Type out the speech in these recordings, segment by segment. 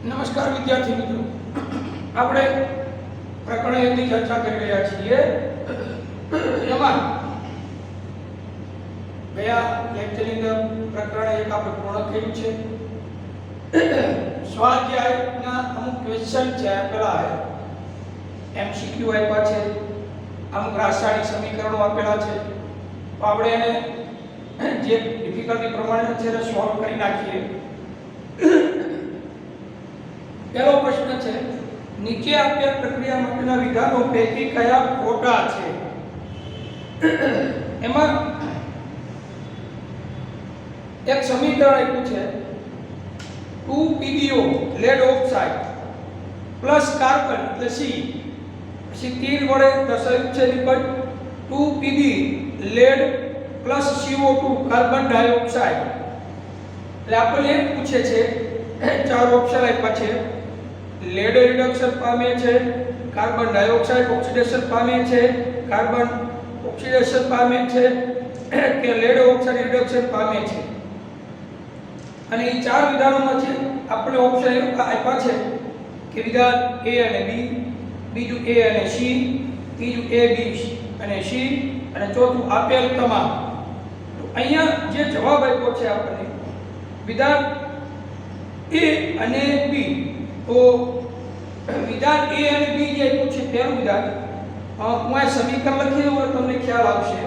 નમસ્કાર વિદ્યાર્થી મિત્રો, આપણે પ્રકરણ 1 ની ચર્ચા કરી રહ્યા છીએ. એમાં ગયા લેક્ચરની અંદર પ્રકરણ 1 આપણે પૂર્ણ કર્યું છે. સ્વાધ્યાયના અમુક ક્વેશ્ચન છે, પેલા એમસીક્યુ આપ્યા છે, અમુક રાસાયણિક સમીકરણો આપેલા છે. તો આપણે એને જે ડિફિકલ્ટી પ્રમાણે છે એને સોલ્વ કરી નાખીએ. પહેલો પ્રશ્ન છે, નીચે આપેલ પ્રક્રિયા માટેના વિધાનો પૈકી કયા ખોટા છે? એમાં એક સમીકરણ આપ્યું છે 2PbO lead oxide plus carbon એટલે C, પછી તીર વડે દર્શાવ્યું છે નિપજ 2Pb lead plus CO2 carbon dioxide. એટલે આપણને એમ પૂછે છે, ચાર ઓપ્શન આપ્યા છે. લેડ રિડક્શન પામે છે, કાર્બન ડાયોક્સાઇડ ઓક્સિડેશન પામે છે, કાર્બન ઓક્સિડેશન પામે છે કે લેડ ઓક્સાઇડ રિડક્શન પામે છે. અને એ ચાર વિધાનોમાંથી આપણે ઓપ્શન આપ્યા છે કે વિધાન A અને B, બીજું A અને C, ત્રીજું A B અને C અને ચોથું આપેલ તમામ. તો અહીંયા જે જવાબ આપ્યો છે આપણને વિધાન A અને B, તો વિધાન A અને B જે આપ્યું છે તેનું વિધાન હું આ સમીકરણ લખી દઉં તો તમને ખ્યાલ આવશે.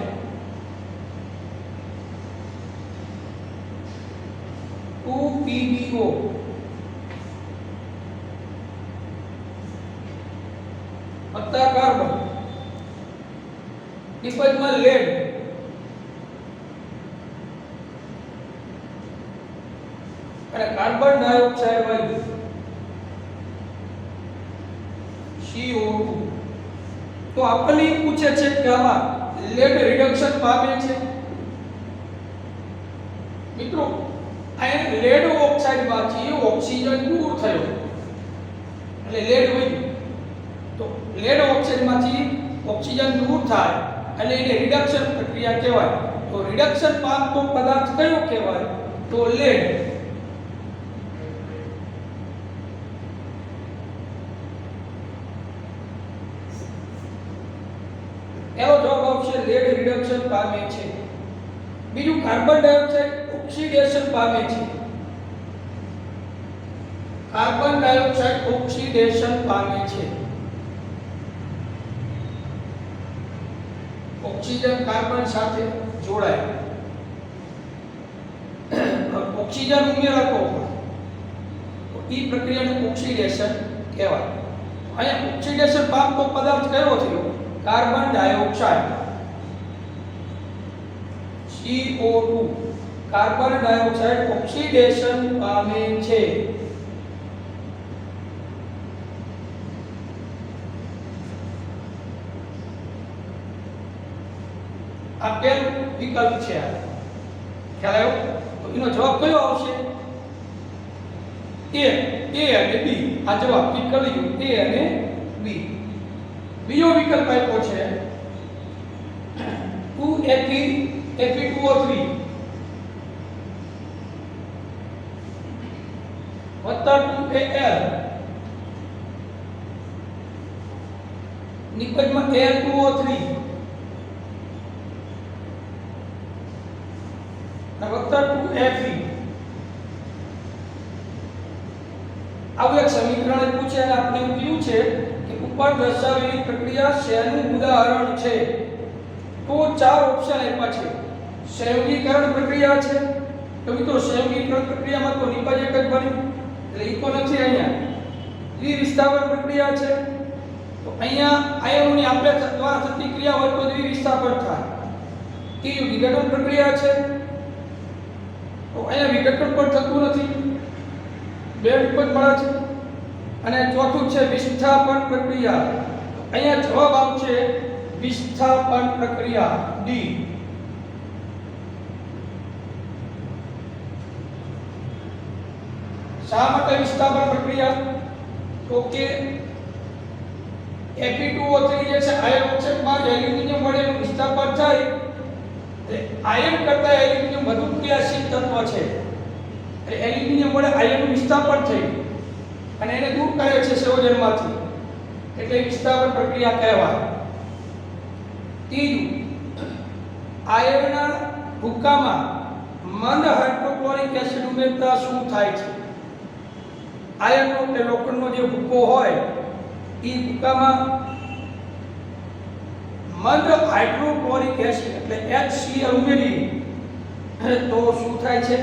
PbO વત્તા કાર્બન નિપજમાં લેડ અને કાર્બન ડાયોક્સાઇડ વાયુ CO2. તો આપણને પૂછે છે કે આમાં લેડ રિડક્શન પામે છે. મિત્રો આ લેડ ઓક્સાઇડ માંથી ઓક્સિજન દૂર થયો એટલે લેડ વધ્યું. તો લેડ ઓક્સાઇડ માંથી ઓક્સિજન દૂર થાય અને એને રિડક્શન પ્રક્રિયા કહેવાય. તો રિડક્શન પામતો પદાર્થ કયો કહેવાય? તો લેડ. એનો જવાબ આવશે લેડ રિડક્શન પામે છે. બીજું કાર્બન ડાયોક્સાઇડ ઓક્સિડેશન પામે છે. કાર્બન ડાયોક્સાઇડ ઓક્સિડેશન પામે છે. ઓક્સિજન કાર્બન સાથે જોડાય, ઓક્સિજન ઉમેરાતો તો એ પ્રક્રિયાને ઓક્સિડેશન કહેવાય. અહીંયા ઓક્સિડેશન પામતો પદાર્થ કયો થયો? Carbon dioxide CO2. Carbon dioxide oxidation પામે છે. આપેલ વિકલ્પ છે. ખ્યાલ આવ્યો? તો એનો જવાબ કયો આવશે? A અને B. આ જવાબ ટીક કરી લો, A અને B. બીજો વિકલ્પ આપ્યો છે 2Fe2O3 વત્તા 2Al નિપજમાં Al2O3 અને વત્તા 2Fe. આવું એક સમીકરણ પૂછે અને આપણે એવું કીધું છે કે ઉપર દર્શાવેલી પ્રક્રિયા શેનું ઉદાહરણ છે? તો ચાર ઓપ્શન આપ્યા છે. સંયોગીકરણ પ્રક્રિયા છે. તો મિત્રો સંયોગીકરણ પ્રક્રિયામાં તો નિપજ એક જ બન્યું એટલે ઈ તો નથી. અહીંયા દ્વિવિસ્થાપન પ્રક્રિયા છે. તો અહીંયા આયનોની આપણે દ્વારા થતી ક્રિયા હોય તો દ્વિવિસ્થાપન થાય. ત્રીજું વિઘટન પ્રક્રિયા છે. તો અહીંયા વિઘટન પણ થતું નથી, બે નિપજ મળે છે. અને ચોથું છે વિસ્થાપન પ્રક્રિયા. અહીંયા જવાબ આવશે વિસ્થાપન પ્રક્રિયા D. શા માટે વિસ્થાપન પ્રક્રિયા? તો કે Fe2O3 જે છે આયન ઓક્સાઇડમાં એલ્યુમિનિયમ વડે વિસ્થાપન થાય આયન કરતા એલ્યુમિનિયમ વધુ ક્રિયાશીલ તત્વ છે. એટલે એલ્યુમિનિયમ વડે આયનનું વિસ્થાપન થયું અને એને દૂર કરે છે સંયોજનમાંથી, એટલે વિસ્થાપન પ્રક્રિયા કહેવાય. ત્રીજું, આયનના ભૂક્કામાં મંદ હાઇડ્રોક્લોરિક એસિડ ઉમેરતા શું થાય છે? આયનનો કે લોખંડનો જે ભૂક્કો હોય એ ભૂક્કામાં મંદ હાઇડ્રોક્લોરિક એસિડ એટલે HCl ઉમેરી તો શું થાય છે?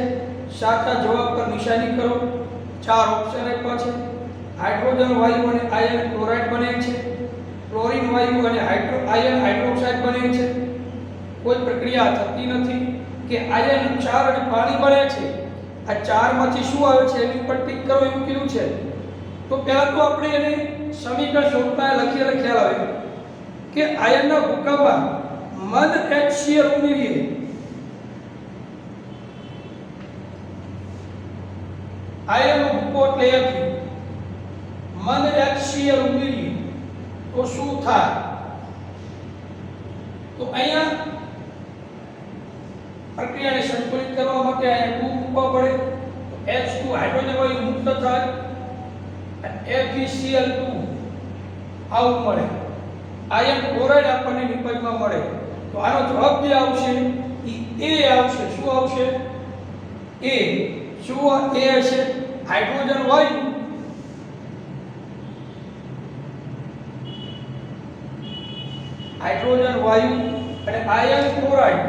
સાચા જવાબ પર નિશાની કરો. 4 ઓપ્શન આપ્યા છે. હાઇડ્રોજન વાયુ અને આયન ક્લોરાઇડ બને છે, ક્લોરીન વાયુ અને આયન હાઇડ્રોક્સાઇડ બને છે, કોઈ પ્રક્રિયા થતી નથી, કે આયન ક્ષાર અને પાણી બને છે. આ ચારમાંથી શું આવે છે એની પર ટિક કરો એવું કીધું છે. તો પહેલા તો આપણે એને સમીકરણ સ્વરૂપમાં લખીએ ખ્યાલ આવે કે આયનના ભૂક્કામાં મંદ HCl ઉમેરીએ આયનનો ભૂક્કો એટલે મંદ HCl ઉમેરીએ તો શું થાય? તો અહીંયા પ્રક્રિયાને સંતુલિત કરવા માટે અહીંયા 2 મૂકવા પડે. તો H2 હાઇડ્રોજન વાયુ મુક્ત થાય અને FeCl2 આવું મળે. આયન ક્લોરાઇડ આપણને નિપજમાં મળે. તો આનો જવાબ જે આવશે એ આવશે. શું આવશે? એ. શું એ હશે? હાઇડ્રોજન વાયુ અને આયન ક્લોરાઇડ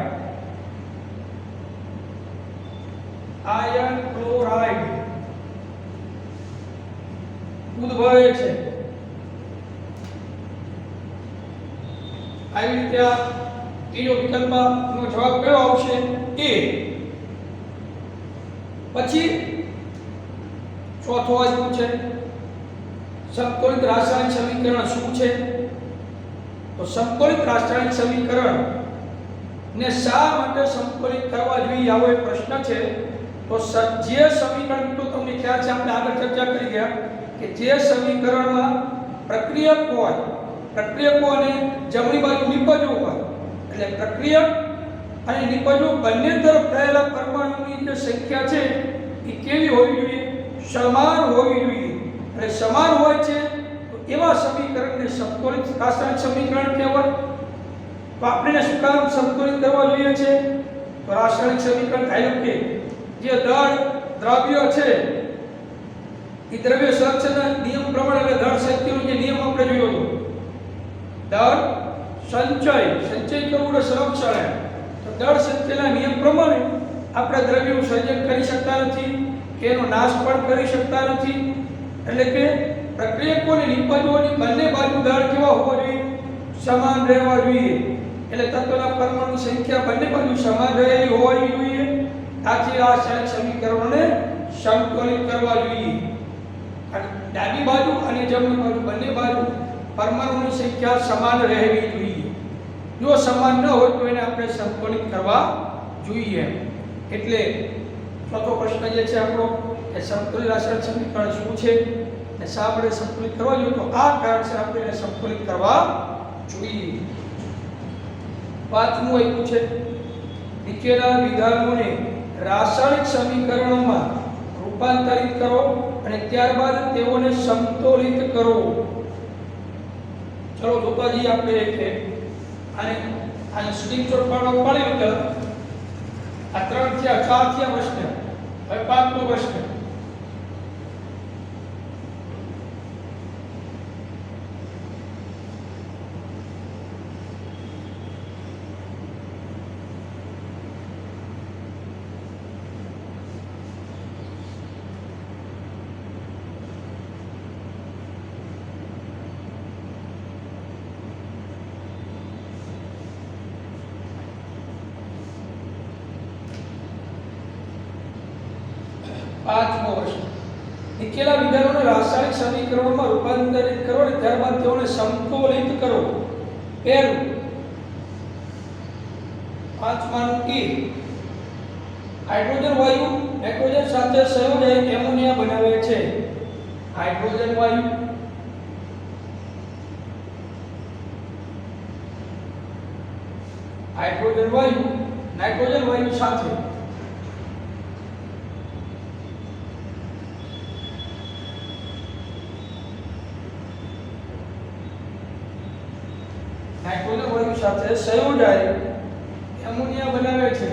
ઉદ્ભવે છે. આવી રીતે આ ત્રીજો વિકલ્પનો જવાબ કયો આવશે? એ. પછી ચોથો આવ્યું છે સંતુલિત રાસાયણિક સમીકરણ શું છે? તો સંતુલિત રાસાયણિક સમીકરણ ને શા માટે સંતુલિત કરવા જોઈએ આવો એક પ્રશ્ન છે. તો જે સમીકરણ તો તમને ખ્યાલ છે, આપણે આગળ ચર્ચા કરી ગયા કે જે સમીકરણમાં પ્રક્રિયક હોય, પ્રક્રિયકો અને જમણી બાજુ નિપજો હોય, એટલે પ્રક્રિયક અને નિપજો બંને તરફ રહેલા પરમાણુની જે સંખ્યા છે એ કેવી હોવી જોઈએ? સમાન હોવી જોઈએ. એટલે સમાન હોય છે તો એવા સમીકરણને સંતુલિત રાસાયણિક સમીકરણ કહેવાય. તો આપણે શું કામ સંતુલિત કરવા જોઈએ છે? તો રાસાયણિક સમીકરણ થાય કે જે દળ દ્રવ્ય છે એ દ્રવ્ય સંરક્ષણના નિયમ પ્રમાણે, એટલે દળ સંચયનો જે નિયમ આપણે જોયો હતો, દળ સંચય કરવું એટલે સંરક્ષણ. તો દળ સંચયના નિયમ પ્રમાણે આપણે દ્રવ્યનું સર્જન કરી શકતા નથી કે એનો નાશ પણ કરી શકતા નથી. એટલે કે પ્રક્રિયકો અને નિપજોની બંને બાજુ દળ કેવા હોવા જોઈએ? સમાન રહેવા જોઈએ. એટલે તત્વના પરમાણુની સંખ્યા બંને બાજુ સમાન રહેલી હોવી જોઈએ. આથી રાસાયણિક સમીકરણોને સંતુલિત કરવા જોઈએ. ડાબી બાજુ અને જમણી બાજુ બંને બાજુ પરમાણુની સંખ્યા સમાન રહેવી જોઈએ. જો સમાન ન હોય તો એને આપણે સંતુલિત કરવા જોઈએ. એટલે ચોથો પ્રશ્ન જે છે આપણો કે સંતુલિત રાસાયણિક સમીકરણ શું છે અને શા આપણે સંતુલિત કરવા જોઈએ? તો આ કારણસર આપણે એને સંતુલિત કરવા જોઈએ. પાંચમું આપ્યું છે નીચેના વિધાનોને રાસાયણિક સમીકરણોમાં રૂપાંતરિત કરો અને ત્યારબાદ તેઓને સમતોલિત કરો. ચલો જોતા જઈએ આપણે કે આને સ્ક્રીનશોટ પાડી લો. આ 3 થયા 4 થયા પ્રશ્ન. હવે 5મો પ્રશ્ન. પાંચમો પ્રશ્ન. નીચેના વિધાનોને રાસાયણિક સમીકરણોમાં રૂપાંતરિત કરો અને ત્યારબાદ તેઓને સમતોલિત કરો. પહેલું, પાંચમાનું એ. હાઇડ્રોજન વાયુ નાઇટ્રોજન સાથે સંયોજાઈ એમોનિયા બનાવે છે. હાઇડ્રોજન વાયુ નાઇટ્રોજન વાયુ સાથે નાઇટ્રોજન વાયુ સાથે સંયોજાય એમોનિયા બનાવે છે.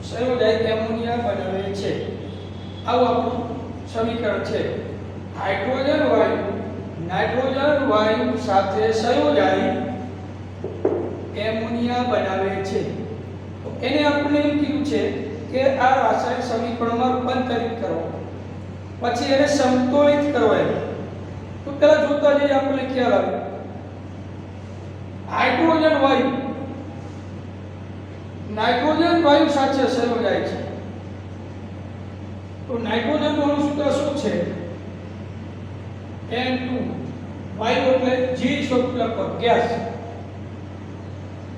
સંયોજાય એમોનિયા બનાવે છે. આવું આપણું સમીકરણ છે. હાઇડ્રોજન વાયુ નાઇટ્રોજન વાયુ સાથે સંયોજાય એમોનિયા બનાવે છે. તો એને આપણે એમ કીધું છે કે આ રાસાયણિક સમીકરણમાં રૂપાંતરિત કરો, પછી એને સમતોલિત કરો. તો પેલા જોતા જઈએ આપણને ખ્યાલ આવે. હાઇડ્રોજન વાયુ નાઇટ્રોજન વાયુ સાથે સંયોજાય છે. તો નાઇટ્રોજન નું અણુસૂત્ર શું છે? N2. વાયુ એટલે G શબ્દ પર ગેસ.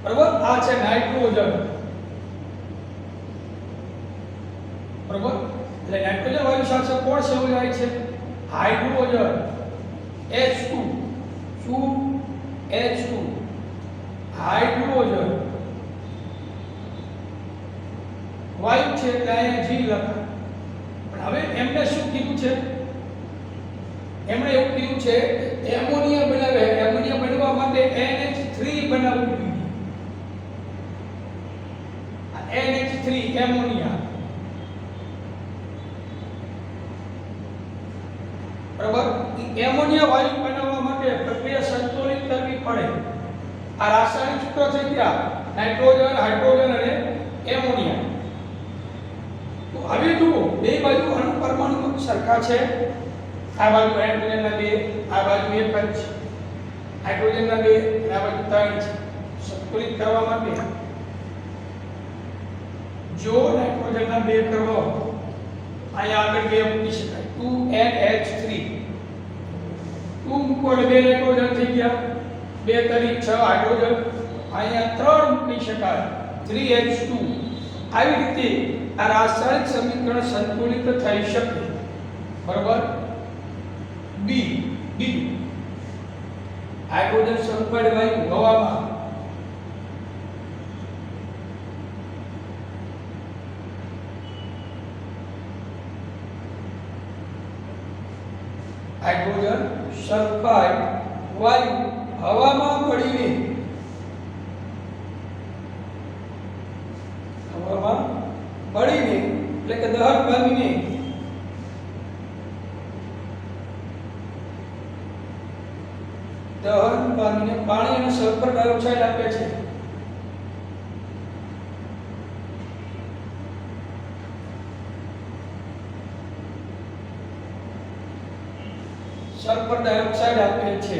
બરાબર? આ છે નાઇટ્રોજન. બરાબર? એટલે નાઇટ્રોજન વાયુ સાથે કોણ સંયોજાય છે? Hydrogen H2. શું? H2. હાઇડ્રોજન વાયુ છે એટલે અહીંયા G લખાય. પણ હવે એમને શું કીધું છે? એમણે એવું કીધું છે એમોનિયા બનાવે. એમોનિયા બનવા માટે NH3 બનાવવું જોઈએ. NH3 ammonia. બરાબર? એમોનિયા વાયુ બનાવવા માટે પ્રક્રિયા સંતુલિત કરવી પડે. આ રાસાયણિક સૂત્ર છે ત્યાં નાઇટ્રોજન, હાઇડ્રોજન અને એમોનિયા. તો હવે જુઓ, બે બાજુ અણુ પરમાણુ સરખા છે. આ બાજુ હાઇડ્રોજનના બે, આ બાજુ એક જ છે. હાઇડ્રોજનના બે અને આ બાજુ ત્રણ છે. સંતુલિત કરવા માટે જો નાઇટ્રોજનના બે કરવા અહીંયા આગળ બે મૂકી શકાય. 2NH3 2 મૂકો એટલે બે નાઇટ્રોજન થઈ ગયા. 2 તરી 6 હાઇડ્રોજન. અહીંયા 3 મૂકી શકાય 3H2. આવી રીતે આ રાસાયણિક સમીકરણ સંતુલિત થઈ શકે. બરાબર? બીજું હાઇડ્રોજન સલ્ફાઇડ વાયુ હવામાં હાઇડ્રોજન સલ્ફાઇડ વાયુ હવામાં ભળીને એટલે કે દહન પામીને પાણી અને સલ્ફર ડાયોક્સાઇડ આપે છે. સલ્ફર ડાયોક્સાઇડ આપે છે.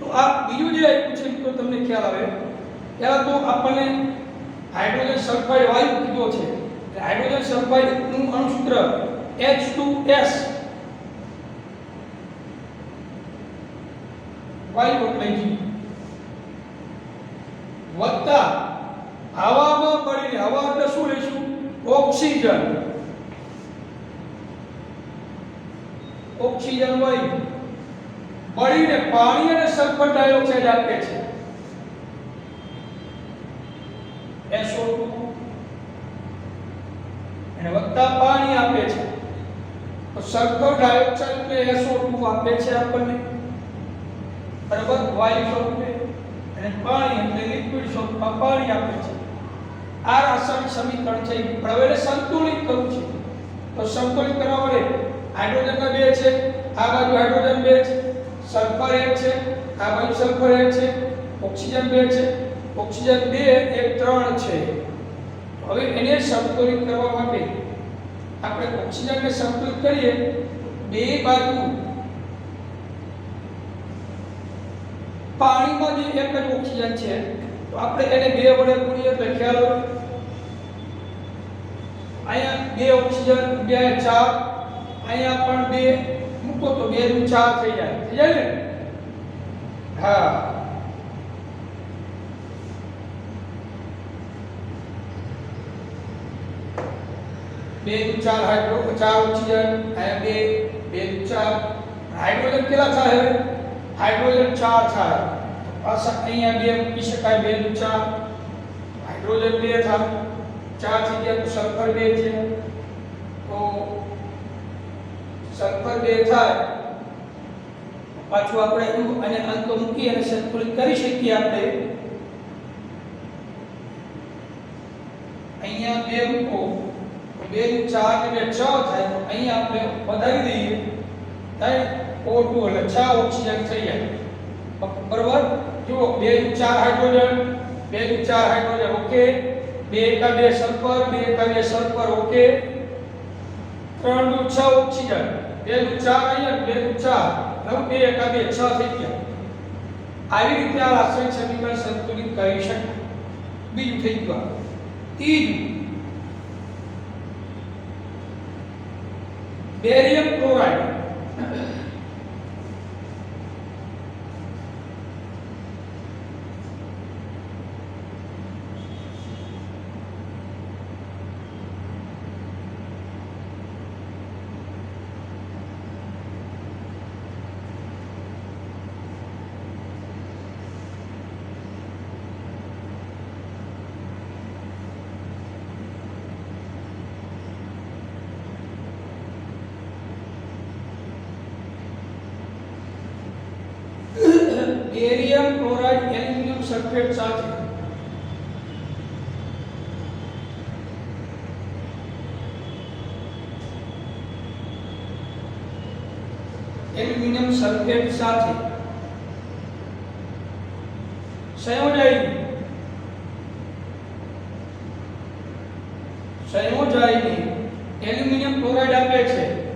તો આ બીજું જે આપ્યું છે તો તમને ખ્યાલ આવે. પહેલા તો આપણને હાઇડ્રોજન સલ્ફાઇડ વાયુ કીધો છે. હાઇડ્રોજન સલ્ફાઇડ નું અણુસૂત્ર H2S વાયુ એટલે G વત્તા હવામાં ભળીને, હવા એટલે શું લઈશું? ઓક્સિજન. ઓક્સિજન વાયુ ભળીને પાણી અને સલ્ફર ડાયોક્સાઇડ આપે છે. SO2 અને વત્તા પાણી આપે છે. તો સલ્ફર ડાયોક્સાઇડ એટલે SO2 આપે છે આપણને. બરાબર? વાયુ સ્વરૂપે. અને પાણી એટલે લિક્વિડ સ્વરૂપમાં પાણી આપે છે. આ રાસાયણિક સમીકરણ છે. પણ હવે સંતુલિત કરવું છે. તો સંતુલિત કરવા માટે હાઇડ્રોજનના બે છે, આ બાજુ હાઇડ્રોજન બે છે, સલ્ફર એક છે, આ બાજુ સલ્ફર એક છે, ઓક્સિજન બે છે, ઓક્સિજન 2 એક 3 છે. હવે એને સંતુલિત કરવા માટે આપણે ઓક્સિજનને સંતુલિત કરીએ. બે બાજુ પાણીમાં જે એક જ ઓક્સિજન છે તો આપણે એને 2 વડે ગુણીએ તો ખ્યાલ આવે. અહીંયા 2 ઓક્સિજન 2 4, અહીંયા પણ 2 મૂકો તો 2 નું 4 થઈ જાય. થઈ જાય ને? હા. બે નું 4 હાઇડ્રો 4 ઓક્સિજન, અહીંયા 2 નું 4 હાઇડ્રોજન કેટલા થાય? હાઇડ્રોજન 4 થાય. પાછા અહીંયા 2 મૂકી શકાય. 2 નું 4 હાઇડ્રોજન 2 થાય. 4 થઈ ગયા તો સલ્ફર 2 છે. તો સલ્ફર 2 થાય પાછું આપણે એનું અને અંક મૂકી અને સંતુલિત કરી શકીએ આપણે અહીંયા 2 મૂકો 2 નું 4 ને 6 થાય અહીંયા આપણે વધારી દઈએ થાય O2 એટલે 6 ઓક્સિજન થઈ જાય બરાબર જુઓ 2 નું 4 હાઇડ્રોજન 2 નું 4 હાઇડ્રોજન ઓકે 2 એકા 2 સલ્ફર 2 એકા 2 સલ્ફર ઓકે 3 નું 6 ઓક્સિજન 2 નું 4 અહીંયા 2 નું 4 હવે 2 એકા 2 6 થઈ ગયા આવી રીતે આ રાસાયણિક સમીકરણ સંતુલિત કરી શકાય બીજું થઈ ગયું ત્રીજું barium chloride barium chloride aluminium sulphate સાથે એલ્યુમિનિયમ સલ્ફેટ સાથે સંયોજાઈને એલ્યુમિનિયમ ક્લોરાઇડ આપે છે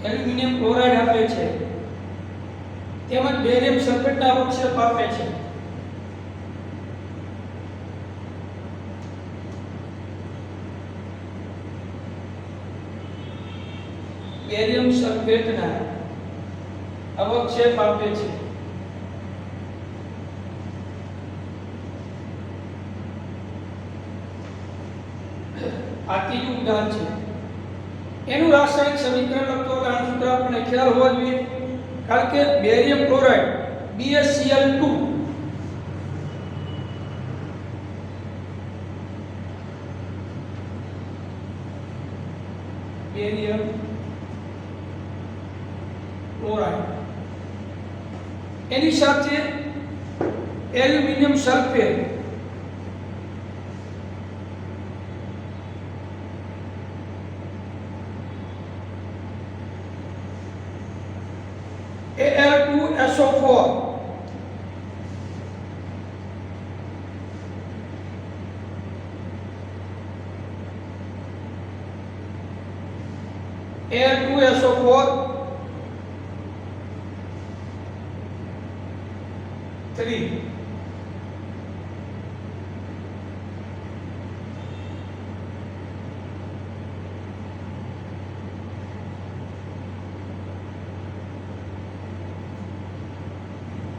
એલ્યુમિનિયમ ક્લોરાઇડ આપે છે તેમજ બેરિયમ સલ્ફેટના અવક્ષેપ આપે છે બેરિયમ સલ્ફેટના અવક્ષેપ આપે છે આ ત્રીજું ઉદાહરણ છે એનું રાસાયણિક સમીકરણ લખતો આનું સૂત્ર આપણને ખ્યાલ હોવો જોઈએ કારણ કે barium chloride BaCl2 barium chloride એની સાથે aluminium sulphate Al2SO4 Al2SO4 3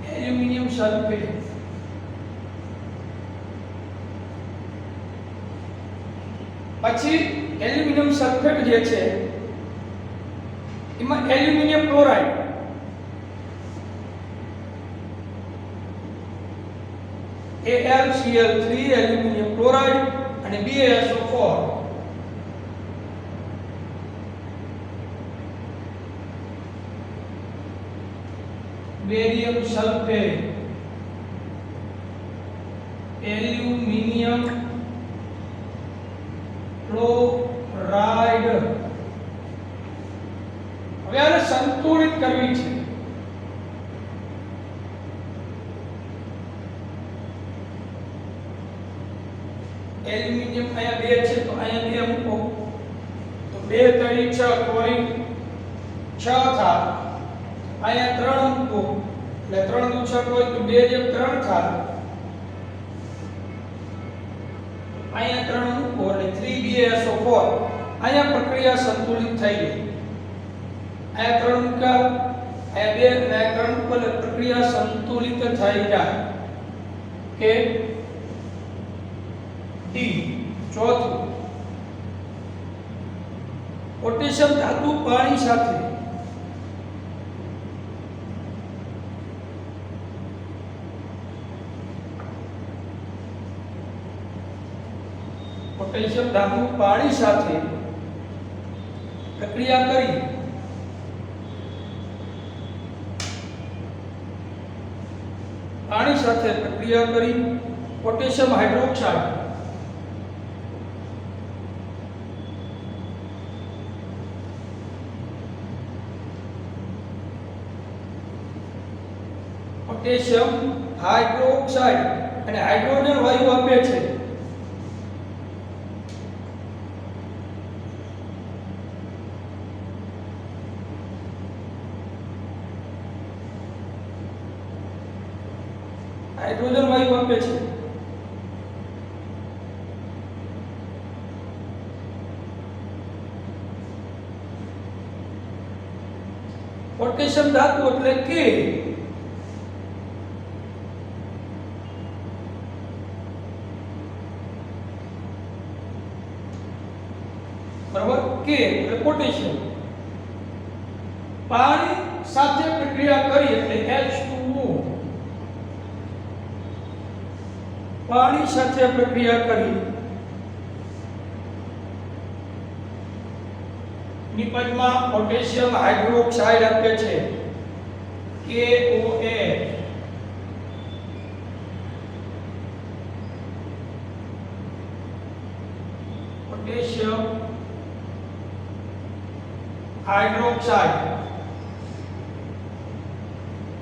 aluminium sulphate પછી એલ્યુમિનિયમ સલ્ફેટ જે છે એમાં aluminium chloride AlCl3 aluminium chloride અને BaSO4 barium sulphate aluminium chloride હવે આને સંતુલિત કરવી છે એલ્યુમિનિયમ અહીંયા 2 છે તો અહીંયા 2 મૂકો તો 2 3 6 કોઈ 6 થાય અહીંયા 3 મૂકો એટલે 3 નું 6 કોઈ તો 2 જેમ 3 થાય અહીંયા 3 મૂકો એટલે 3BaSO4 અહીંયા પ્રક્રિયા સંતુલિત થઈ ગઈ અહીંયા 3 મૂકા અહીંયા 2 અને 3 મૂકો એટલે પ્રક્રિયા સંતુલિત થઈ જાય કે ડી ચોથું પોટેશિયમ ધાતુ પાણી સાથે પોટેશિયમ ધાતુ પાણી સાથે પ્રક્રિયા કરી પોટેશિયમ હાઇડ્રોક્સાઇડ અને હાઇડ્રોજન વાયુ આપે છે. હાઇડ્રોજન વાયુ આપે છે. પોટેશિયમ ધાતુ એટલે કે બરાબર કે એટલે પોટેશિયમ પાણી સાથે પ્રક્રિયા કરી એટલે H2O પાણી સાથે પ્રક્રિયા કરી નિપજમાં પોટેશિયમ હાઇડ્રોક્સાઇડ આપે છે KOH પોટેશિયમ હાઇડ્રોક્સાઇડ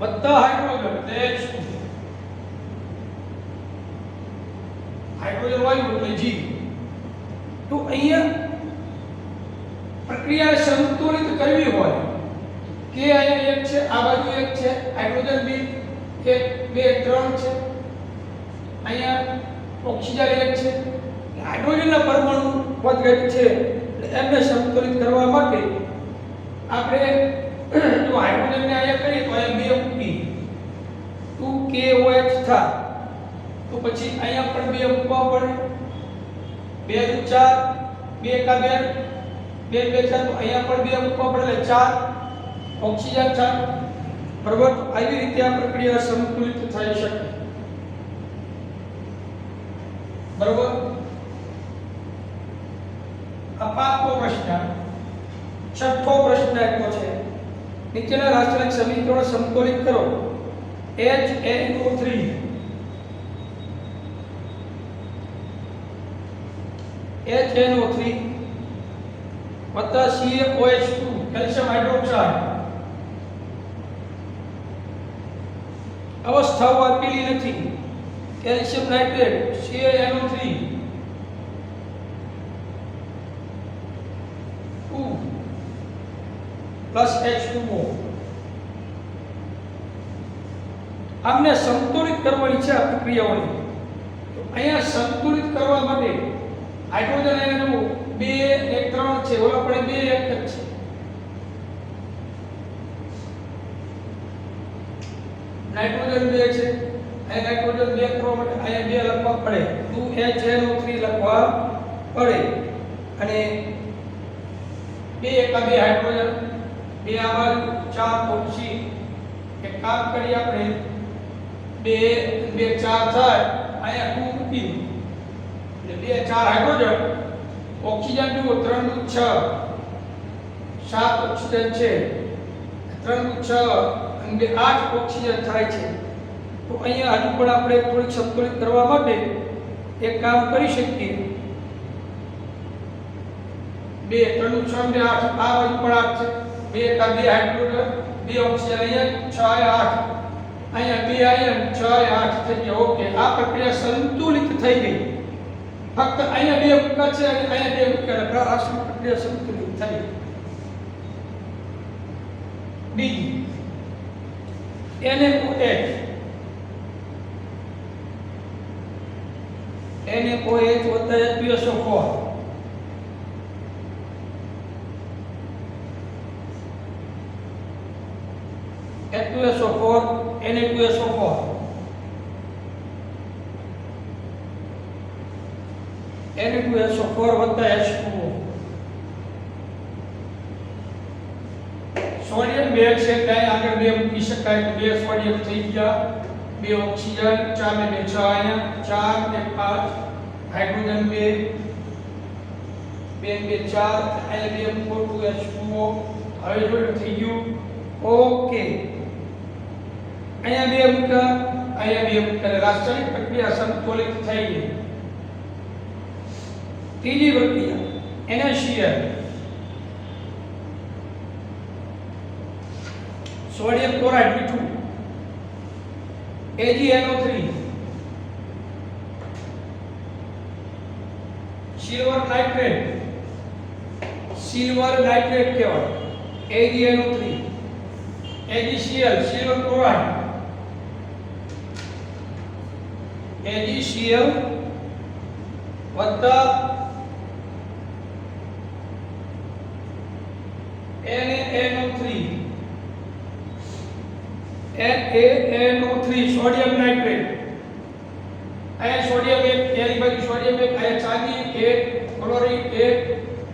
વત્તા હાઇડ્રોજન H2 હાઇડ્રોજન વાયુ એટલે G. તો અહીંયા પ્રક્રિયા સંતુલિત કરવી હોય કે અહીંયા એક છે આ બાજુ એક છે હાઇડ્રોજન બી 1 2 3 છે અહીંયા ઓક્સિજન એક છે હાઇડ્રોજનના પરમાણુ વધઘટ છે એમને સંતુલિત કરવા માટે આપણે જો હાઇડ્રોજનને અહીંયા કરીએ તો અહીંયા 2 મૂકી 2KOH થાય તો પછી અહીંયા પણ 2 મૂકવા પડે 2 4 2 કા 2 2 2 4 તો અહીંયા પણ 2 મૂકવા પડે એટલે 4 ઓક્સિજન 4 બરાબર. આવી રીતે આ પ્રક્રિયા સંતુલિત થઈ શકે બરાબર. આ પાંચમો પ્રશ્ન. છઠ્ઠો પ્રશ્ન આપ્યો છે નીચેના રાસાયણિક સમીકરણો સંતુલિત કરો. HNO3 HNO3 વત્તા CaOH2 કેલ્શિયમ હાઇડ્રોક્સાઇડ અવસ્થાઓ આપેલી નથી. Calcium nitrate CaNO3 plus H2O આમને સંતુલિત કરવાની છે આ પ્રક્રિયાઓને. તો અહીંયા સંતુલિત કરવા માટે હાઇડ્રોજન અહીંયા 2 1 3 છે ઓલા પણ 2 1 જ છે. નાઇટ્રોજન 2 છે અહીંયા નાઇટ્રોજન 2 કરવા માટે અહીંયા 2 લખવા પડે 2HNO3 લખવા પડે અને 2 એકા 2 હાઇડ્રોજન 2 આ બાજુ 4 ઓક્સી એક કામ કરી આપણે 2 2 4 થાય અહીંયા 2 મૂકી એટલે 2 4 હાઇડ્રોજન ઓક્સિજન જુઓ 3 નું 6 7 ઓક્સિજન છે 3 નું 6 અને 8 ઓક્સિજન થાય છે. તો અહીંયા હજુ પણ આપણે થોડીક સંતુલિત કરવા માટે એક કામ કરી શકીએ 2 3 નું 6 ને 8 આ બાજુ પણ 8 છે 2 એકા 2 હાઇડ્રોજન 2 ઓક્સિજન અહીંયા 6 8 અહીંયા 2 આયન 6 8 થઈ ગયા. ઓકે આ પ્રક્રિયા સંતુલિત થઈ ગઈ. ફક્ત અહીંયા 2 મૂકા છે અને અહીંયા 2 મૂકા એટલે રાસાયણિક પ્રક્રિયા સંતુલિત થઈ. બીજી NaOH વત્તા H2SO4 H2SO4 Na2SO4 Na2SO4 વત્તા H2O સોડિયમ 2 છે ત્યાં આગળ 2 મૂકી શકાય તો 2 સોડિયમ થઈ ગયા 2 ઓક્સિજન 4 ને 2 6 અહીંયા 4 ને 5 હાઇડ્રોજન 2 બે બે 4 અહીંયા બે મૂકો 2H2O હવે જોયું થઈ ગયું ઓકે અહીંયા બે મૂકા અહીંયા બે મૂકા રાસાયણિક પ્રક્રિયા સંતુલિત થઈ ગઈ ત્રીજી પ્રક્રિયા NaCl સોડિયમ ક્લોરાઇડ મીઠું AgNO3 સિલ્વર નાઇટ્રેટ કહેવાય AgNO3 AgCl silver chloride AgCl વત્તા NaNO3 સોડિયમ નાઇટ્રેટ અહીંયા સોડિયમ એક તેની બાજુ સોડિયમ એક અહીંયા ચાંદી એક ક્લોરીન એક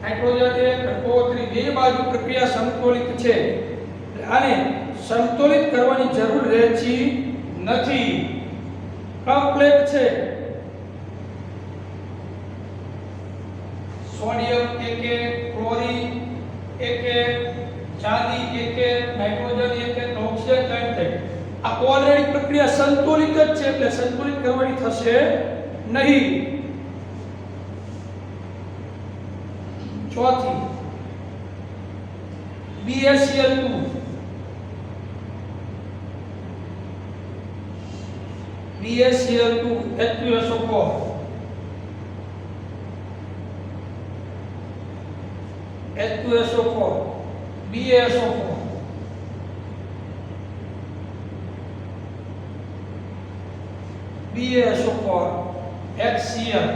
નાઇટ્રોજન એક O3 બે બાજુ પ્રક્રિયા સંતુલિત છે આને સંતુલિત કરવાની જરૂર રહેતી નથી કમ્પ્લીટ છે સોડિયમ એક ક્લોરીન એક ચાંદી એક નાઇટ્રોજન એક ઓક્સિજન ત્રણ આ ઓલરેડી પ્રક્રિયા સંતુલિત જ છે એટલે સંતુલિત કરવાની થશે નહીં ચોથી BaCl2 H2SO4 H2SO4 BaSO4 BaSO4 HCl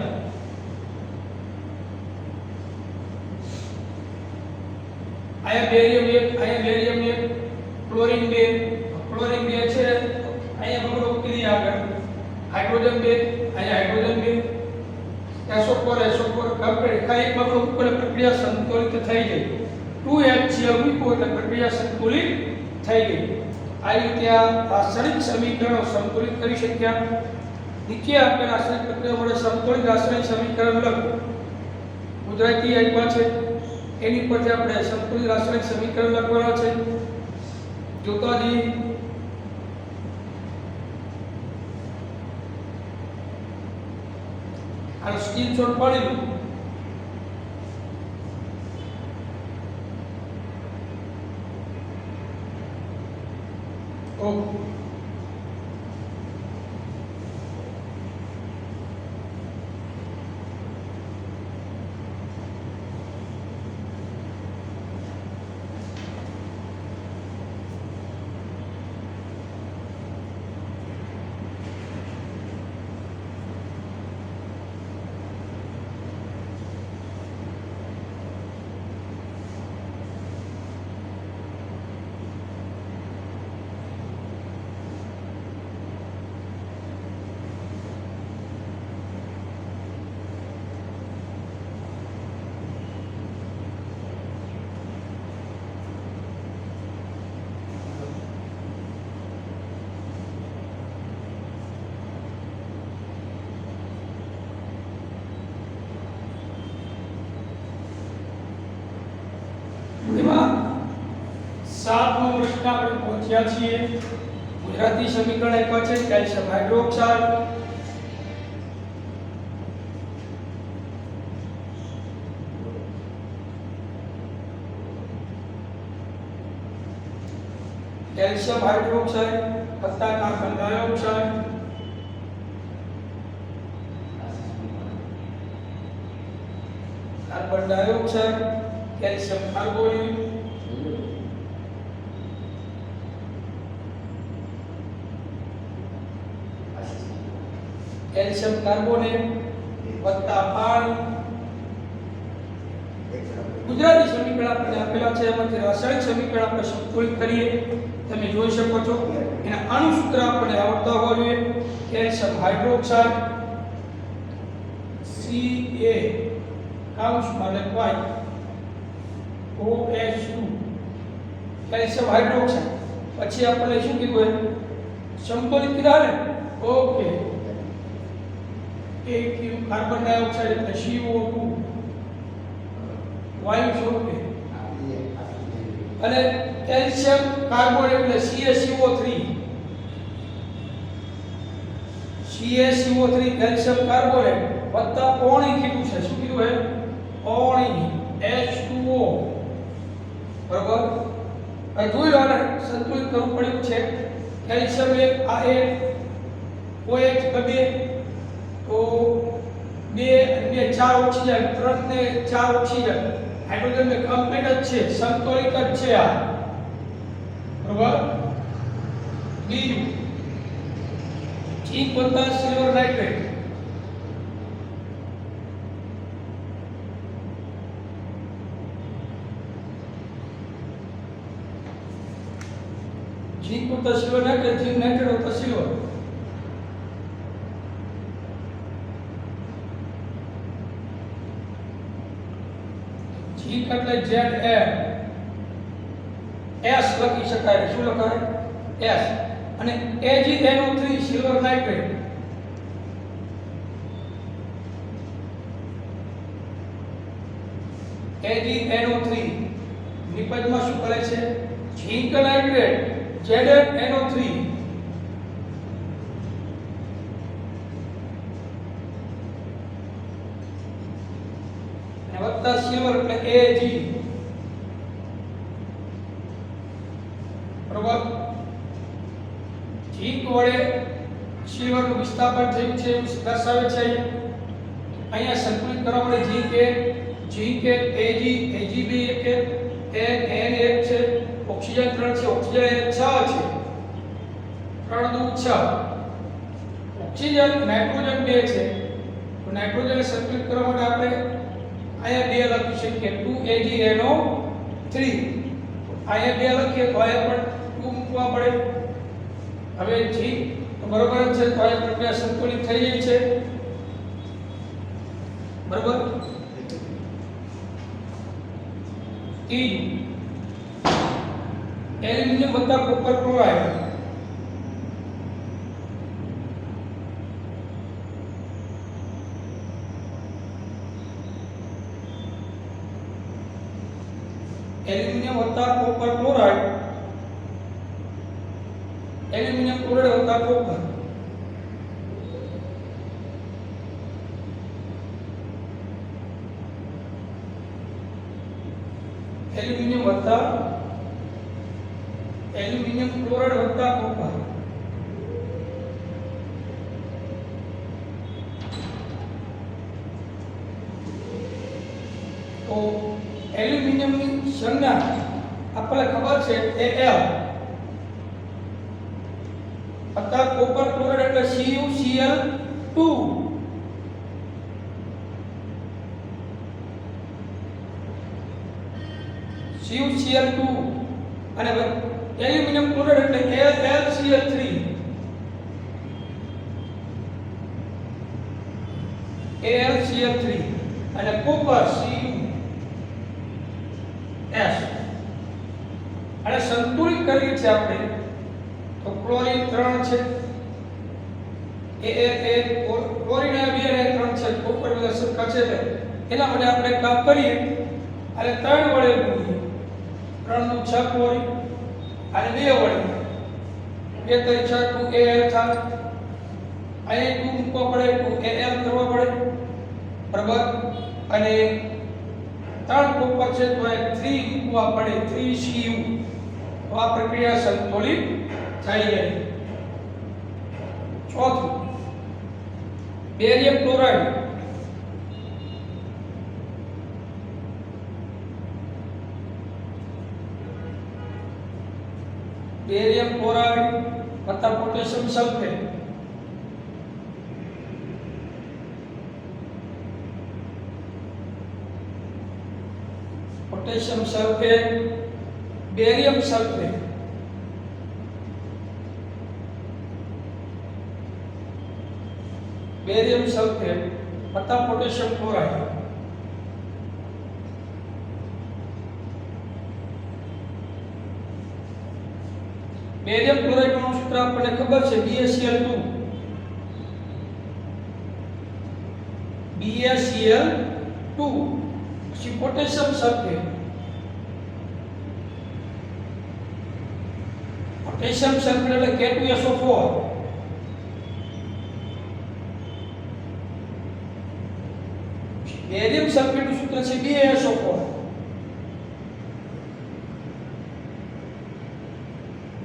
અહીંયા બેરિયમ એક ક્લોરીન 2 છે અહીંયા બગડો ઉકળી આગળ હાઇડ્રોજન 2 અહીંયા હાઇડ્રોજન 2 SO4 કમ્પ્લીટ ખાલી એક બગડો ઉપર પ્રક્રિયા સંતુલિત થઈ ગઈ 2HCl મૂકો એટલે પ્રક્રિયા સંતુલિત થઈ ગઈ આ રીતે આ રાસાયણિક સમીકરણો સંતુલિત કરી શક્યા નીચે આપેલ રાસાયણિક પ્રક્રિયા વડે સંતુલિત રાસાયણિક સમીકરણ લખો ગુજરાતી આપ્યા છે એની પરથી આપણે સંતુલિત રાસાયણિક સમીકરણ લખવાના છે જોતા જઈએ આ સ્ક્રીનશોટ પાડી લો ઓકે સાતમો પ્રશ્ન આપણે પહોંચ્યા છીએ ગુજરાતી સમીકરણ આપ્યા છે કેલ્શિયમ હાઇડ્રોક્સાઇડ વત્તા carbon dioxide calcium carbonate calcium carbonate વત્તા પાણી ગુજરાતી સમીકરણ આપણે આપેલા છે એમાંથી રાસાયણિક સમીકરણ આપણે સંતુલિત કરીએ તમે જોઈ શકો છો એના અણુ સૂત્ર આપણે આવડતા હોવા જોઈએ કેલ્શિયમ હાઇડ્રોક્સાઇડ Ca કૌંસમાં લખવાય OH2 કેલ્શિયમ હાઇડ્રોક્સાઇડ પછી આપણે શું કીધું સંતુલિત કીધા ને ઓકે AQ કાર્બન ડાયોક્સાઇડ એટલે CO2 વાયુ સ્વરૂપે. અને કેલ્શિયમ કાર્બોનેટ એટલે CaCO3 કેલ્શિયમ કાર્બોનેટ વત્તા પાણી કીધું છે. શું કીધું છે? પાણી H2O. બરાબર. આ જોઈ લો ને સંતુલિત કરવું પડ્યું છે. કેલ્શિયમ એક આ એક OH બે તો બે અને 4 ઓક્સિજન 3 ને 4 ઓક્સિજન હાઇડ્રોજન ને કમ્પ્લીટ જ છે, સંતુલિત જ છે આ. બરાબર. બીજું ઝીંક વત્તા સિલ્વર નાઇટ્રેટ. ઝીંક વત્તા સિલ્વર નાઇટ્રેટ, ઝીંક નાઇટ્રેટ વત્તા સિલ્વર. ઝીંક એટલે ZN S લખી શકાય. શું લખાય? S. અને AgNO3 સિલ્વર નાઇટ્રેટ. AgNO3 નિપજમાં શું કરે છે? ઝીંક નાઇટ્રેટ ZnNO3 અને વત્તા સિલ્વર એટલે Ag. બરોબર. ઝીંક વડે સિલ્વરનું વિસ્થાપન થયું છે એવું દર્શાવે છે. અહીંયા સંતુલિત કરવા માટે ઝીંક એક Ag બે એક N એક છે, ઓક્સિજન 3 છે, ઓક્સિજન 6 છે, 3 દુ 6. ઓક્સિજન નાઇટ્રોજન 2 છે તો નાઇટ્રોજન સંતુલિત કરવા માટે આપણે અહીંયા 2 લખી શકીએ 2AgNO3. અહીંયા 2 લખીએ તો અહીંયા પણ 2 મૂકવા પડે. હવે જી તો બરોબર છે તો અહીંયા પ્રક્રિયા સંતુલિત થઈ જાય છે. બરોબર. ત્રીજું એલ્યુમિનિયમ વત્તા કોપર ક્લોરાઇડ. એલ્યુમિનિયમ વત્તા કોપર ક્લોરાઇડ. એલ્યુમિનિયમ ક્લોરાઇડ વત્તા કોપર. એલ્યુમિનિયમ ક્લોરાઇડ વત્તા કોપર. તો એલ્યુમિનિયમની સંજ્ઞા આપણને ખબર છે Al વત્તા કોપર ક્લોરાઇડ એટલે CuCl2. CuCl2 અને એલ્યુમિનિયમ ક્લોરાઇડ એટલે AlCl3. AlCl3 અને કોપર Cu S. અને સંતુલિત કરીએ છે આપણે તો ક્લોરીન 3 છે, ક્લોરીન 2 અને 3 છે, કોપર સરખા છે. એના માટે આપણે કામ કરીએ અને 3 વડે ગુણીએ. 3 નું 6 ક્લોરીન અને 2 વડે 2 3 6 2Al થાય. અહીં 2 મૂકવા પડે, 2Al કરવા પડે. બરાબર. અને 3 કોપર છે તો 3 મૂકવા પડે, 3Cu. તો આ પ્રક્રિયા સંતુલિત થઈ જાય. ચોથું બેરિયમ ક્લોરાઇડ. બેરિયમ ક્લોરાઇડ વત્તા potassium sulphate. Potassium sulphate, barium sulphate. Barium sulphate વત્તા પોટેશિયમ ક્લોરાઇડ. બેરિયમ ક્લોરાઇડ નું સૂત્ર આપણને ખબર છે BaCl2. BaCl2 પછી પોટેશિયમ સલ્ફેટ. પોટેશિયમ સલ્ફેટ એટલે K2SO4. બેરિયમ સલ્ફેટનું સૂત્ર છે BaSO4.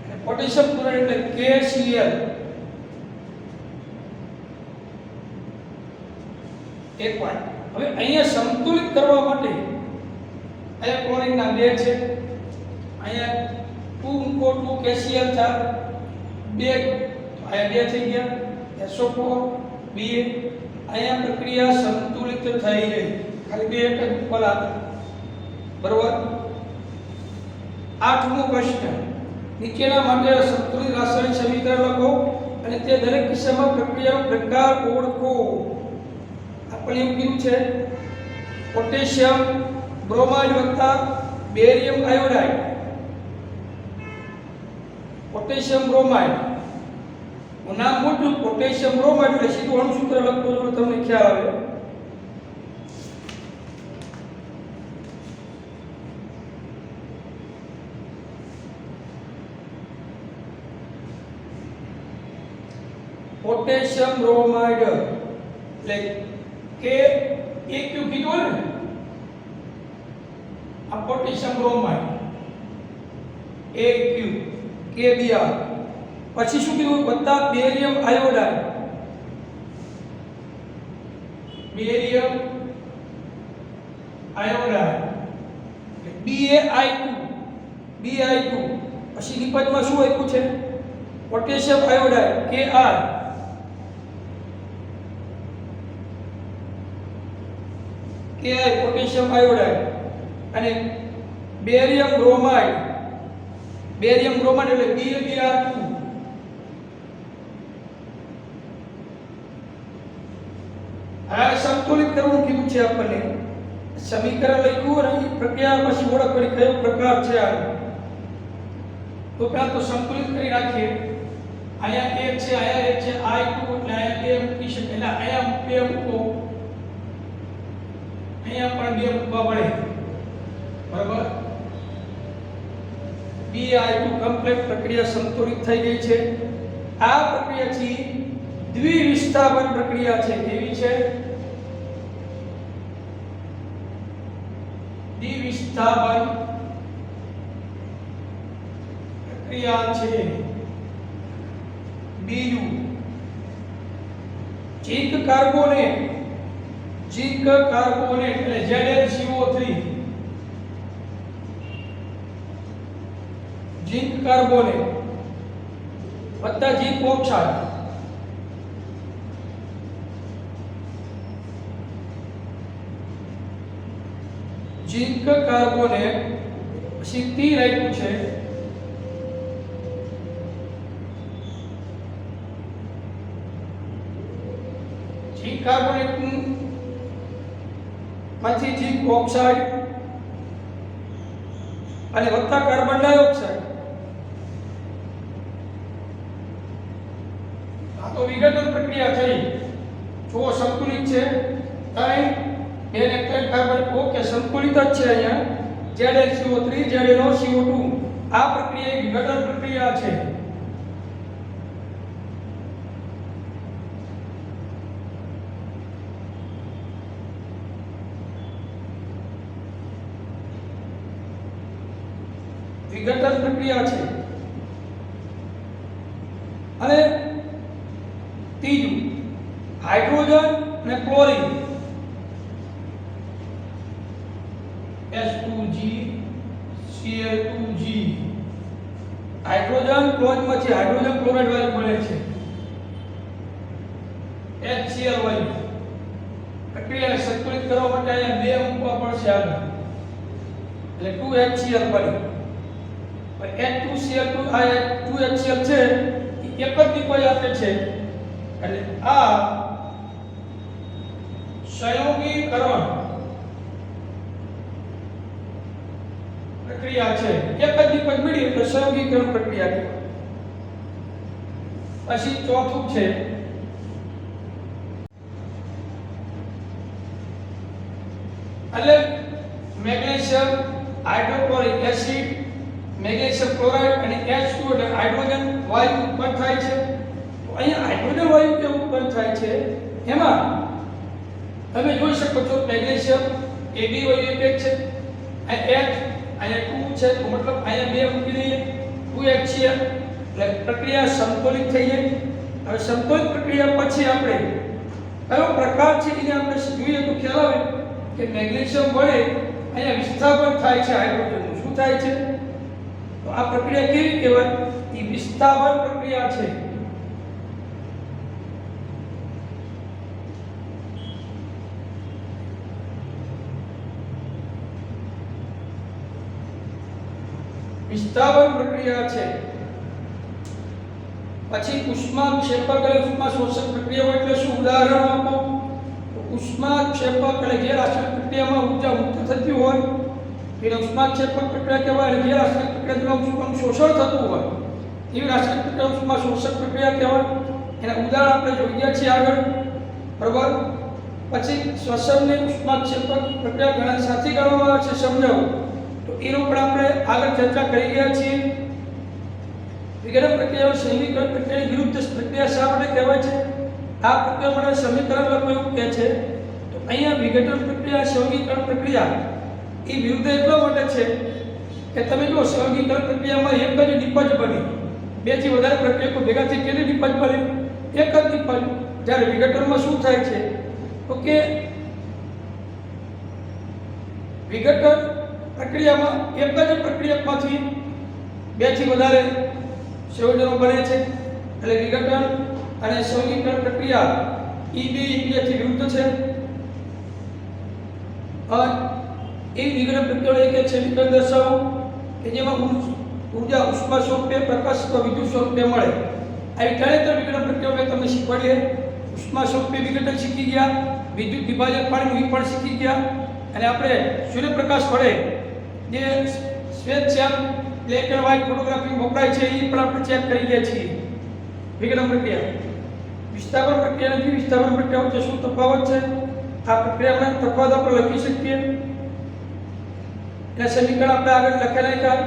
અને પોટેશિયમ ક્લોરાઇડ એટલે KCl. એક વાત હવે અહીંયા સંતુલિત કરવા માટે અહીંયા ક્લોરીનના 2 છે, અહીંયા 2 મૂકો 2 KCl 4 2 અહીંયા 2 થઈ ગયા SO4 Ba. અહીંયા પ્રક્રિયા સંતુલિત થઈ ગઈ, ખાલી 2 એક જ ઉપર આવે. બરોબર. 8મો પ્રશ્ન, નીચેના માટે સંતુલિત રાસાયણિક સમીકરણ લખો અને તે દરેક કિસ્સામાં પ્રક્રિયાનો પ્રકાર ઓળખો. આપણે એમ કીધું છે પોટેશિયમ બ્રોમાઇડ વત્તા બેરિયમ આયોડાઇડ. પોટેશિયમ બ્રોમાઇડ નામ મોટું, પોટેશિયમ બ્રોમાઇડ એટલે સીધું અણુસૂત્ર લખતો જો તમને ખ્યાલ આવે. પોટેશિયમ બ્રોમાઇડ એટલે કે એક ક્યુ કીધું ને આ પોટેશિયમ બ્રોમાઇડ AQ KBr. પછી શું કીધું વત્તા barium iodide. Barium iodide BaI2. પછી નિપજમાં શું આપ્યું છે potassium iodide KR. Ki potassium iodide અને બેરિયમ બ્રોમાઇડ. બેરિયમ બ્રોમાઇડ એટલે BaBr2. આ સંતુલિત કરવું કીધું છે આપણને. સમીકરણ લખ્યું અને પ્રક્રિયા પછી ઓળખવાની કયો પ્રકાર છે આ. તો પહેલા તો સંતુલિત કરી રાખીએ. અહીંયા 1 છે, અહીંયા 1 છે, I2 એટલે અહીંયા 2 મૂકી શકે, એટલે અહીંયા 2 મૂકો, અહીંયા પણ 2 મૂકવા પડે. બરાબર. BI2 કમ્પ્લીટ પ્રક્રિયા સંતુલિત થઈ ગઈ છે. આ પ્રક્રિયાથી દ્વિવિસ્થાપન પ્રક્રિયા છે. કેવી છે? દ્વિવિસ્થાપન પ્રક્રિયા છે. બીજું ઝિંક કાર્બોનેટ. ઝિંક કાર્બોનેટ એટલે ZnCO3. ઝિંક કાર્બોનેટ વત્તા ઝિંક ઓક્સાઇડ. ઝિંક કાર્બોનેટ પછી ટી રાખ્યું છે ઝિંક કાર્બોનેટ માંથી ઝિંક ઓક્સાઇડ અને વત્તા કાર્બન ડાયોક્સાઇડ. આ તો વિઘટન પ્રક્રિયા થઈ. જો સંતુલિત છે કાઈ એને કઈ કાર્બન ઓકે સંતુલિત જ છે. અહીંયા ZnCO3 ZnCO2 આ પ્રક્રિયા એક વિઘટન પ્રક્રિયા છે. વિઘટન પ્રક્રિયા છે. અને ત્રીજું હાઇડ્રોજન અને ક્લોરીન H2G Cl2G. હાઇડ્રોજન ક્લોરીનમાંથી હાઇડ્રોજન ક્લોરાઇડ વાયુ બને છે HCl વાયુ. પ્રક્રિયાને સંતુલિત કરવા માટે અહીંયા 2 મૂકવા પડશે આગળ, એટલે 2HCl બને. H2Cl2 આ 2HCl છે એ એક જ નિપજ આપે છે, એટલે આ સંયોગીકરણ પ્રક્રિયા છે. એક જ નિપજ મળી એટલે સંયોગીકરણ પ્રક્રિયા કહેવાય. પછી ચોથું છે એટલે magnesium hydrochloric acid, magnesium chloride અને H2 એટલે હાઇડ્રોજન વાયુ ઉત્પન્ન થાય છે. તો અહીંયા હાઇડ્રોજન વાયુ જે ઉત્પન્ન થાય છે એમાં તમે જોઈ શકો છો મેગ્નેશિયમ AB વાયુ એક છે, અહીં H અહીંયા 2 છે, તો મતલબ અહીંયા 2 મૂકી દઈએ 2H છે એટલે પ્રક્રિયા સંતુલિત થઈ જાય. હવે સંતુલિત પ્રક્રિયા પછી આપણે કયો પ્રકાર છે એને આપણે જોઈએ તો ખ્યાલ આવે કે મેગ્નેશિયમ વડે અહીંયા વિસ્થાપન થાય છે હાઇડ્રોજનનું. શું થાય છે? તો આ પ્રક્રિયા કેવી કહેવાય? એ વિસ્થાપન પ્રક્રિયા છે. વિસ્થાપન પ્રક્રિયા છે. પછી ઉષ્માક્ષેપક અને ઉષ્મા શોષક પ્રક્રિયાઓ એટલે શું? ઉદાહરણ આપો. તો ઉષ્માક્ષેપક એટલે જે રાસાયણિક પ્રક્રિયામાં ઊર્જા મુક્ત થતી હોય એને ઉષ્માક્ષેપક પ્રક્રિયા કહેવાય. અને જે રાસાયણિક પ્રક્રિયામાં ઉષ્માનું શોષણ થતું હોય એવી રાસાયણિક પ્રક્રિયા ઉષ્મા શોષક પ્રક્રિયા કહેવાય. એના ઉદાહરણ આપણે જોઈએ છીએ આગળ, બરોબર. પછી શ્વસનની ઉષ્માક્ષેપક પ્રક્રિયા ઘણા સાથે કરવામાં આવે છે, સમજાવો. તો એનો પણ આપણે આગળ ચર્ચા કરી ગયા છીએ. વિઘટન પ્રક્રિયાઓ સંયુગીકરણ પ્રક્રિયાની વિરુદ્ધ પ્રક્રિયા શા માટે કહેવાય છે? આ પ્રક્રિયા માટે સમીકરણ લખવું એવું કહે છે. તો અહીંયા વિઘટન પ્રક્રિયા સંયુગીકરણ પ્રક્રિયા એ વિરુદ્ધ એટલા માટે છે કે તમે જો સંયુગીકરણ પ્રક્રિયામાં એક જ નિપજ બની, બે થી વધારે પ્રક્રિયાઓ ભેગા થઈ કેટલી નિપજ બને? એક જ નિપજ. જ્યારે વિઘટનમાં શું થાય છે તો કે વિઘટન પ્રક્રિયામાં એક જ પ્રક્રિયામાંથી બે થી વધારે સંયોજનો બને છે. એટલે વિઘટન અને સંયુગીકરણ પ્રક્રિયા એ બે એકબીજાથી વિરુદ્ધ છે. એ વિઘટન પ્રક્રિયાનો એક સમીકરણ દર્શાવો કે જેમાં ઊર્જા ઉષ્મા સ્વરૂપે, પ્રકાશ અથવા વિદ્યુત સ્વરૂપે મળે. આવી ત્રણેય વિઘટન પ્રક્રિયાઓ મેં તમને શીખવાડી. ઉષ્મા સ્વરૂપે વિઘટન શીખી ગયા, વિદ્યુત વિભાજન પાણીનું એ પણ શીખી ગયા, અને આપણે સૂર્યપ્રકાશ વડે જે શ્વેત શ્યામ બ્લેક એન્ડ વ્હાઇટ ફોટોગ્રાફી વપરાય છે એ પણ આપણે ચેક કરી ગયા છીએ. વિઘટન પ્રક્રિયા. વિસ્થાપન પ્રક્રિયા અને વિસ્થાપન પ્રક્રિયા વચ્ચે શું તફાવત છે? આ પ્રક્રિયામાં તફાવત આપણે લખી શકીએ. એના સમીકરણ આપણે આગળ લખેલા હતા.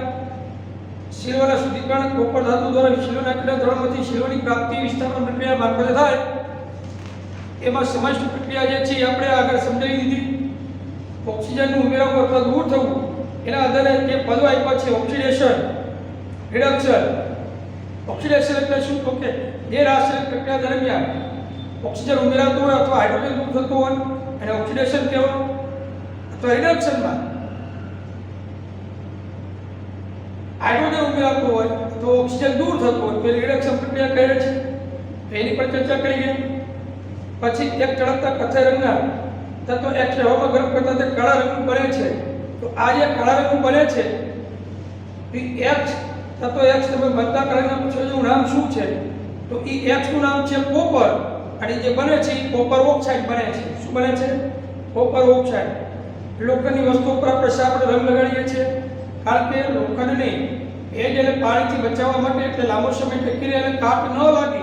સિલ્વરના શુદ્ધિકરણ કોપર ધાતુ દ્વારા સિલ્વરના દ્રવમાંથી સિલ્વરની પ્રાપ્તિ વિસ્થાપન પ્રક્રિયા મારફતે થાય. એમાં સમષ્ટિ પ્રક્રિયા જે છે એ આપણે આગળ સમજાવી દીધી. ઓક્સિજનનું ઉમેરાવું અથવા દૂર થવું એના આધારે જે પદો આપ્યા છે, ઓક્સિડેશન, રિડક્શન. ઓક્સિડેશન એટલે શું? તો કે જે રાસાયણિક પ્રક્રિયા દરમિયાન ઓક્સિજન ઉમેરાતો હોય અથવા હાઇડ્રોજન દૂર થતો હોય એને ઓક્સિડેશન કહેવાય. અથવા રિડક્શનમાં હાઇડ્રોજન ઉમેરાતો હોય તો ઓક્સિજન દૂર થતો હોય તો રિડક્શન પ્રક્રિયા કહે છે. તો એની પર ચર્ચા કરી ગઈ. પછી એક ચળકતા કથ્થાઈ રંગના તત્વ એક હવામાં ગરમ કરતા તે કાળા રંગનું બને છે. તો આ જે કાળા રંગનું બને છે એ X તત્વ X તમે બનતા કાળાના પૂછવાનું નામ શું છે? તો એ X નું નામ છે કોપર, અને જે બને છે એ કોપર ઓક્સાઇડ બને છે. શું બને છે? Copper oxide. લોખંડની વસ્તુઓ પર આપણે શા માટે રંગ લગાડીએ છીએ? કારણ કે લોખંડને ભેજ અને પાણીથી બચાવવા માટે, એટલે લાંબો સમય ટકી રહે અને કાટ ન લાગે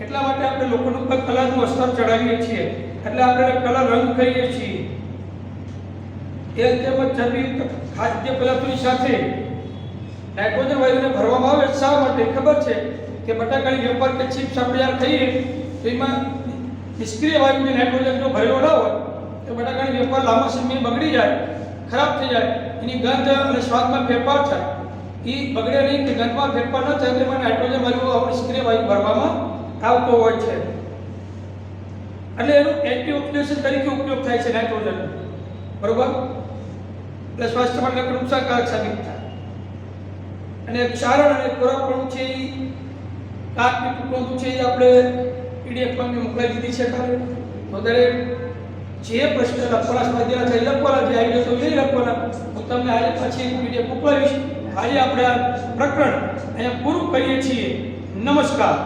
એટલા માટે આપણે લોખંડ ઉપર કલરનું અસ્તર ચડાવીએ છીએ. એટલે આપણે કલર રંગ કહીએ છીએ. તેલ તેમજ ચરબી ખાદ્ય પદાર્થોની સાથે નાઇટ્રોજન વાયુને ભરવામાં આવે. શા માટે? ખબર છે કે બટાકાની વેફર કે ચિપ્સ આપણે યાર ખાઈએ તો એમાં નિષ્ક્રિય વાયુ જે નાઇટ્રોજન જો ભરેલો ન હોય તો બટાકાની વેફર લાંબા સમય બગડી જાય, ખરાબ થઈ જાય, એની ગંધ અને સ્વાદમાં ફેરફાર થાય. એ બગડે નહીં કે ગંધમાં ફેરફાર ન થાય તેમાં નાઇટ્રોજન વાયુ નિષ્ક્રિય વાયુ ભરવામાં આવતો હોય છે. એટલે એનું એન્ટીઓક્સિડન્ટ તરીકે ઉપયોગ થાય છે નાઇટ્રોજન, બરોબર. એટલે સ્વાસ્થ્ય માટે નુકસાનકારક સાબિત થાય. અને ક્ષારણ અને કોરાપણું છે એ કાચની ટુકડો છે એ આપણે PDF માં મોકલાવી દીધી છે. કાલે તો દરેક જે પ્રશ્ન લખવાના સ્વાધ્યાય છે લખવાના, જે આવી જતો નહીં લખવાના. હું તમને આજે પછી PDF મોકલાવીશ. આજે આપણે આ પ્રકરણ અહીંયા પૂરું કરીએ છીએ. નમસ્કાર.